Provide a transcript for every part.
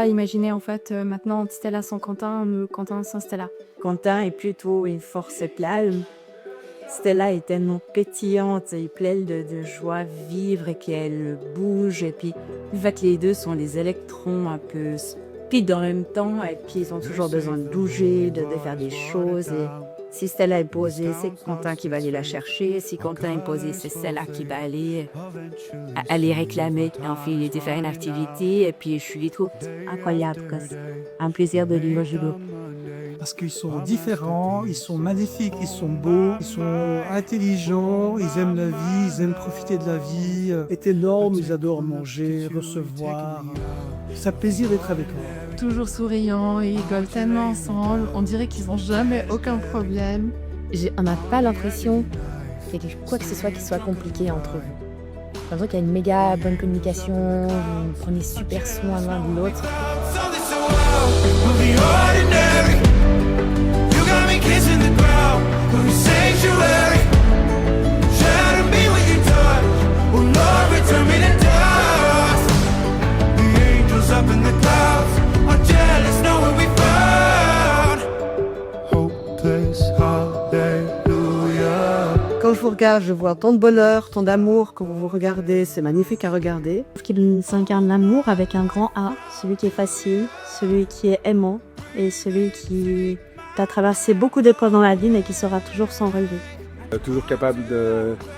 pas imaginer en fait maintenant Stella sans Quentin, Quentin sans Stella. Quentin est plutôt une force calme. Stella est tellement pétillante et pleine de joie vivre et qu'elle bouge. Et puis, le fait que les deux sont des électrons un peu speed en même temps. Et puis, ils ont toujours besoin de bouger, de faire des choses. Et si Stella est posée, c'est Quentin qui va aller la chercher. Si Quentin est posé, c'est Stella qui va aller réclamer. Et enfin, il était faire une activité. Et puis, je lui trouve incroyable. C'est un plaisir de lire judo. Parce qu'ils sont différents, ils sont magnifiques, ils sont beaux, ils sont intelligents, ils aiment la vie, ils aiment profiter de la vie. Est énorme, ils adorent manger, recevoir. C'est un plaisir d'être avec eux. Toujours souriants, ils rigolent tellement ensemble, on dirait qu'ils n'ont jamais aucun problème. On n'a pas l'impression qu'il y ait quoi que ce soit qui soit compliqué entre vous. J'ai l'impression qu'il y a une méga bonne communication, vous prenez super soin l'un de l'autre. Quand je vous regarde, je vois tant de bonheur, tant d'amour. Quand vous vous regardez, c'est magnifique à regarder. Qu'il s'incarne l'amour avec un grand A, celui qui est facile, celui qui est aimant et celui qui a traversé beaucoup d'épreuves dans la vie mais qui sera toujours sans relever. Toujours capable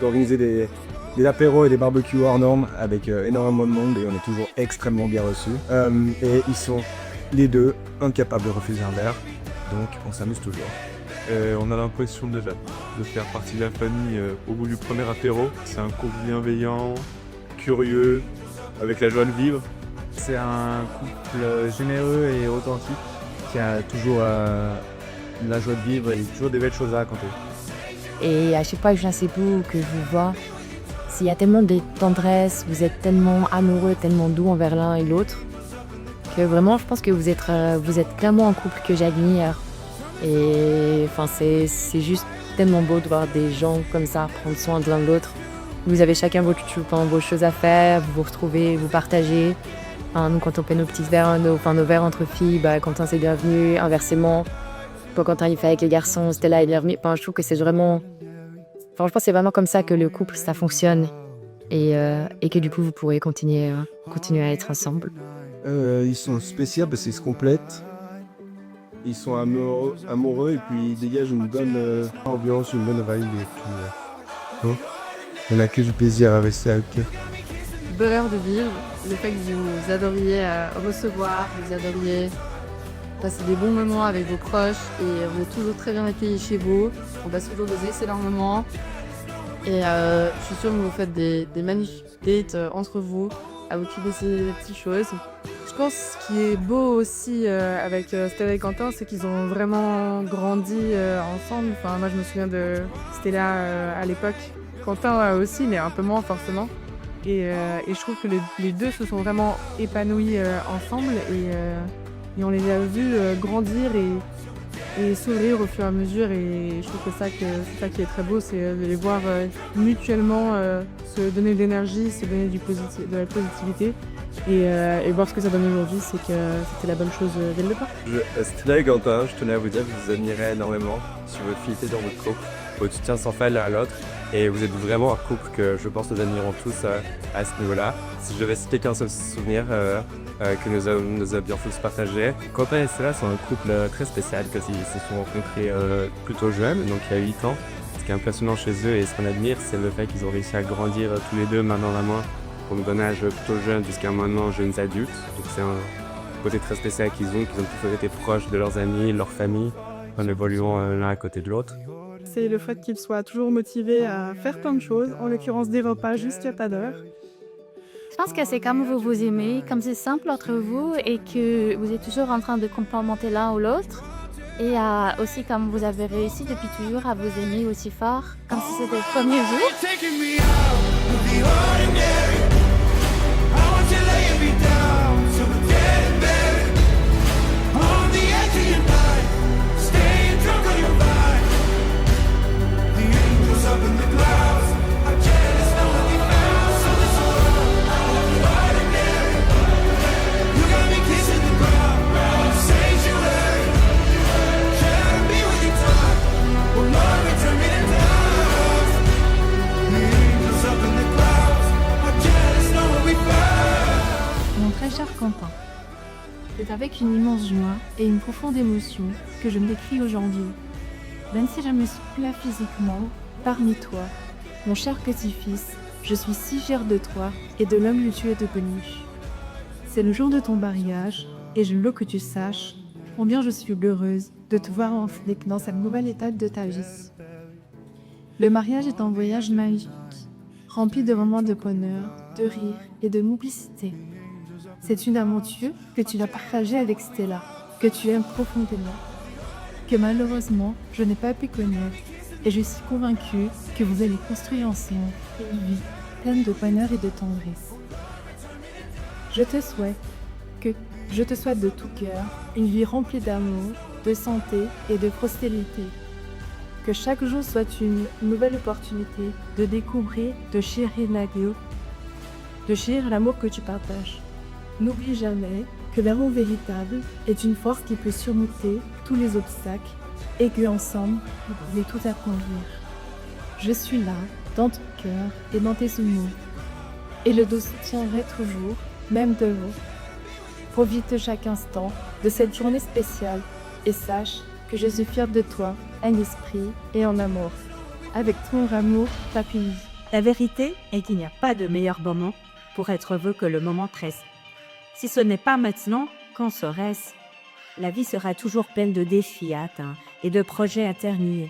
d'organiser des apéros et des barbecues hors normes avec énormément de monde et on est toujours extrêmement bien reçus. Et ils sont les deux incapables de refuser un verre, donc on s'amuse toujours. On a l'impression de faire partie de la famille au bout du premier apéro. C'est un couple bienveillant, curieux, avec la joie de vivre. C'est un couple généreux et authentique qui a toujours la joie de vivre et toujours des belles choses à raconter. Et à chaque fois que je viens chez vous ou que je vous vois, il y a tellement de tendresse, vous êtes tellement amoureux, tellement doux envers l'un et l'autre, que vraiment je pense que vous êtes clairement un couple que j'admire. Et enfin, c'est juste tellement beau de voir des gens comme ça prendre soin de l'un de l'autre. Vous avez chacun vos choses à faire, vous vous retrouvez, vous partagez. Nous, quand on fait nos petits verres, nos verres entre filles, Quentin c'est bienvenu, inversement. Quand Quentin il fait avec les garçons, Stella est bienvenue. Je trouve que c'est vraiment... je pense que c'est vraiment comme ça que le couple, ça fonctionne. Et que du coup, vous pourrez continuer à être ensemble. Ils sont spéciaux parce qu'ils se complètent. Ils sont amoureux et puis ils dégagent une bonne ambiance, une bonne vibe et tout. On a que du plaisir à rester avec eux. Bonheur de vivre, le fait que vous adoriez recevoir, vous adoriez passer des bons moments avec vos proches et vous êtes toujours très bien accueillis chez vous. On passe toujours des excellents moments et je suis sûre que vous faites des magnifiques dates entre vous, à vous occuper ces petites choses. Je pense que ce qui est beau aussi avec Stella et Quentin, c'est qu'ils ont vraiment grandi ensemble. Moi je me souviens de Stella à l'époque, Quentin aussi, mais un peu moins forcément. Et je trouve que les deux se sont vraiment épanouis ensemble et on les a vus grandir et s'ouvrir au fur et à mesure. Et je trouve que c'est ça qui est très beau, c'est de les voir mutuellement se donner de l'énergie, se donner de la positivité. Et voir ce que ça donne aujourd'hui, c'est que c'était la bonne chose dès le départ. Stella et Quentin, je tenais à vous dire que je vous admirais énormément sur votre fidélité dans votre couple, votre soutien sans faille l'un à l'autre. Et vous êtes vraiment un couple que je pense nous admirons tous à ce niveau-là. Si je devais citer qu'un seul souvenir que nous avons bien tous partagé, Quentin et Stella sont un couple très spécial, parce qu'ils se sont rencontrés plutôt jeunes, donc il y a 8 ans. Ce qui est impressionnant chez eux et ce qu'on admire, c'est le fait qu'ils ont réussi à grandir tous les deux main dans la main, pour nous donner un âge plutôt jeune jusqu'à maintenant jeunes adultes. Donc c'est un côté très spécial qu'ils ont toujours été proches de leurs amis, leur famille, en évoluant l'un à côté de l'autre. C'est le fait qu'ils soient toujours motivés à faire plein de choses, en l'occurrence des repas juste à pas d'heure. Je pense que c'est comme vous vous aimez, comme c'est simple entre vous et que vous êtes toujours en train de complémenter l'un ou l'autre. Et aussi comme vous avez réussi depuis toujours à vous aimer aussi fort, comme si c'était le premier jour. You got me kissing the C'est avec une immense joie et une profonde émotion que je me décris aujourd'hui. Même si je me suis plus là physiquement, parmi toi, mon cher petit-fils, je suis si fière de toi et de l'homme que tu es devenu. C'est le jour de ton mariage et je veux que tu saches combien je suis heureuse de te voir entrer dans cette nouvelle étape de ta vie. Le mariage est un voyage magique, rempli de moments de bonheur, de rire et de complicité. C'est une aventure que tu as partagée avec Stella, que tu aimes profondément, que malheureusement je n'ai pas pu connaître, et je suis convaincue que vous allez construire ensemble une vie pleine de bonheur et de tendresse. Je te souhaite de tout cœur une vie remplie d'amour, de santé et de prospérité. Que chaque jour soit une nouvelle opportunité de découvrir, de chérir l'amour que tu partages. N'oublie jamais que l'amour véritable est une force qui peut surmonter tous les obstacles et qu'ensemble, vous pouvez tout accomplir. Je suis là, dans ton cœur et dans tes souvenirs. Et je te soutiendrai toujours, même de vous. Profite de chaque instant de cette journée spéciale et sache que je suis fière de toi, en esprit et en amour. Avec ton amour, ta fille. La vérité est qu'il n'y a pas de meilleur moment pour être heureux que le moment présent. Si ce n'est pas maintenant, quand serait-ce? La vie sera toujours pleine de défis à atteindre et de projets à terminer.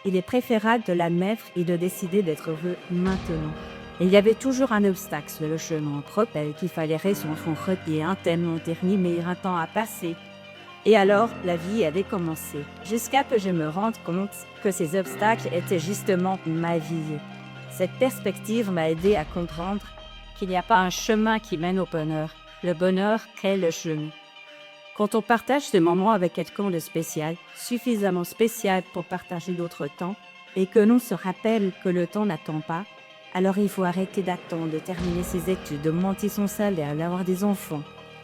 Il est préférable de l'admettre et de décider d'être heureux maintenant. Il y avait toujours un obstacle sur le chemin propre qu'il fallait retirer un tellement terni, mais un temps à passer. Et alors, la vie avait commencé, jusqu'à que je me rende compte que ces obstacles étaient justement ma vie. Cette perspective m'a aidé à comprendre qu'il n'y a pas un chemin qui mène au bonheur. Le bonheur crée le chemin. Quand on partage ce moment avec quelqu'un de spécial, suffisamment spécial pour partager d'autres temps, et que l'on se rappelle que le temps n'attend pas, alors il faut arrêter d'attendre de terminer ses études, de monter son salaire, d'avoir des enfants,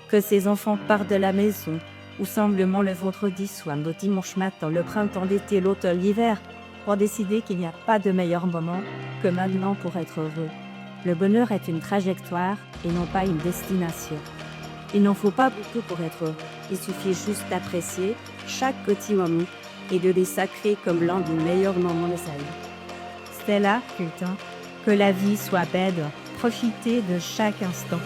que ces enfants partent de la maison, ou simplement le vendredi soir, le dimanche matin, le printemps, l'été, l'automne, l'hiver, pour décider qu'il n'y a pas de meilleur moment que maintenant pour être heureux. Le bonheur est une trajectoire et non pas une destination. Il n'en faut pas beaucoup pour être heureux. Il suffit juste d'apprécier chaque petit moment et de les sacrer comme l'un des meilleurs moments de sa vie. Stella, putain, que la vie soit belle, profitez de chaque instant.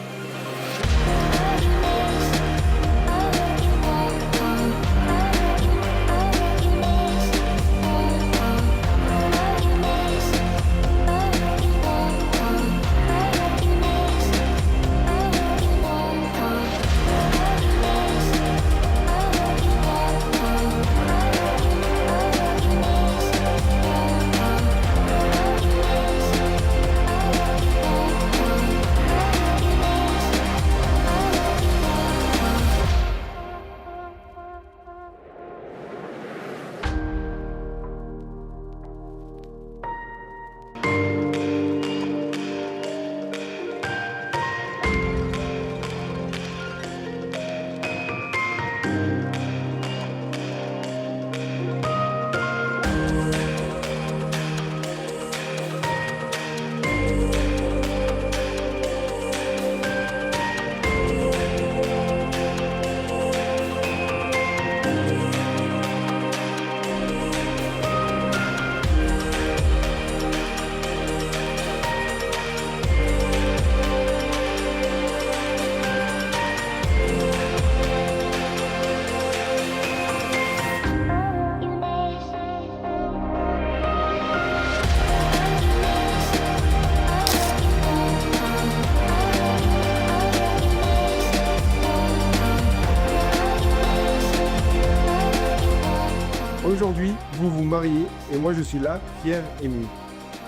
Aujourd'hui, vous vous mariez et moi je suis là, fier, ému.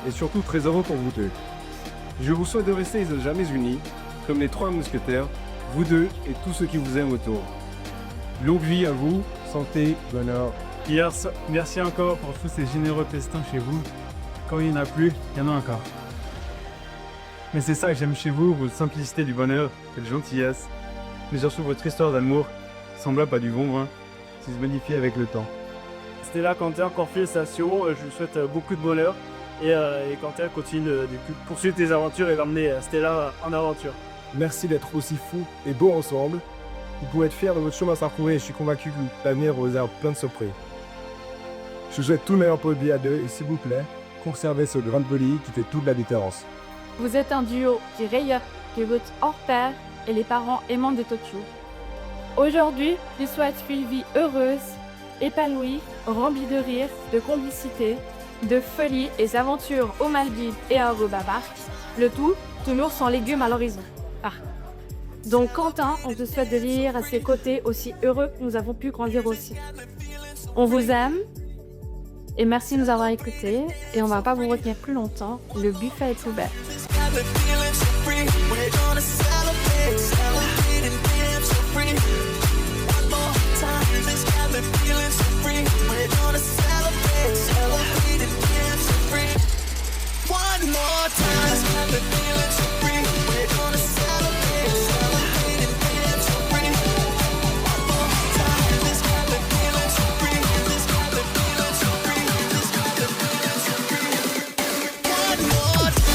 Et surtout très heureux pour vous deux. Je vous souhaite de rester et de jamais unis, comme les trois mousquetaires, vous deux et tous ceux qui vous aiment autour. Longue vie à vous, santé, bonheur. Merci encore pour tous ces généreux festins chez vous. Quand il n'y en a plus, il y en a encore. Mais c'est ça que j'aime chez vous, votre simplicité du bonheur, cette gentillesse, mais surtout votre histoire d'amour, semblable à du bon vin, qui se modifie avec le temps. Stella, Quentin, encore félicitations, je vous souhaite beaucoup de bonheur et Quentin continue de poursuivre tes aventures et d'emmener Stella en aventure. Merci d'être aussi fous et beaux ensemble. Vous pouvez être fiers de votre chemin parcouru et je suis convaincu que l'avenir vous réserve plein de surprises. Je vous souhaite tout le meilleur pour le billet à 2 et s'il vous plaît, conservez ce grain de folie qui fait toute la différence. Vous êtes un duo qui rayonne, que votre hors pair et les parents aimants de Tokyo. Aujourd'hui, je souhaite une vie heureuse, épanouie, remplie de rire, de complicité, de folie et d'aventures aux Maldives et à Aruba Park. Le tout, toujours sans légumes à l'horizon. Ah. Donc Quentin, on te souhaite de vivre à ses côtés aussi heureux que nous avons pu grandir aussi. On vous aime et merci de nous avoir écoutés et on va pas vous retenir plus longtemps. Le buffet est ouvert. One more time, the feeling so free. We're gonna celebrate, celebrate and dance so free. One more time, this got the feeling so free. This got the feeling so free. This got the feeling so free. One more time.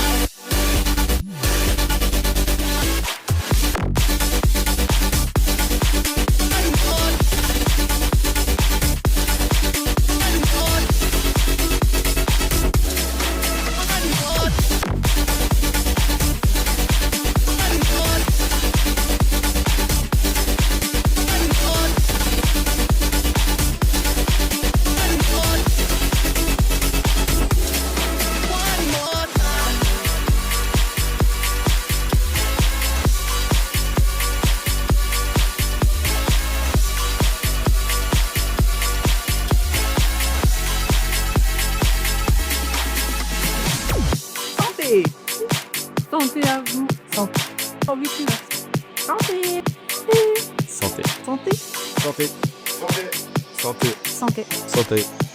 Santé à vous. Santé. Santé. Santé. Santé. Santé. Santé. Santé. Santé.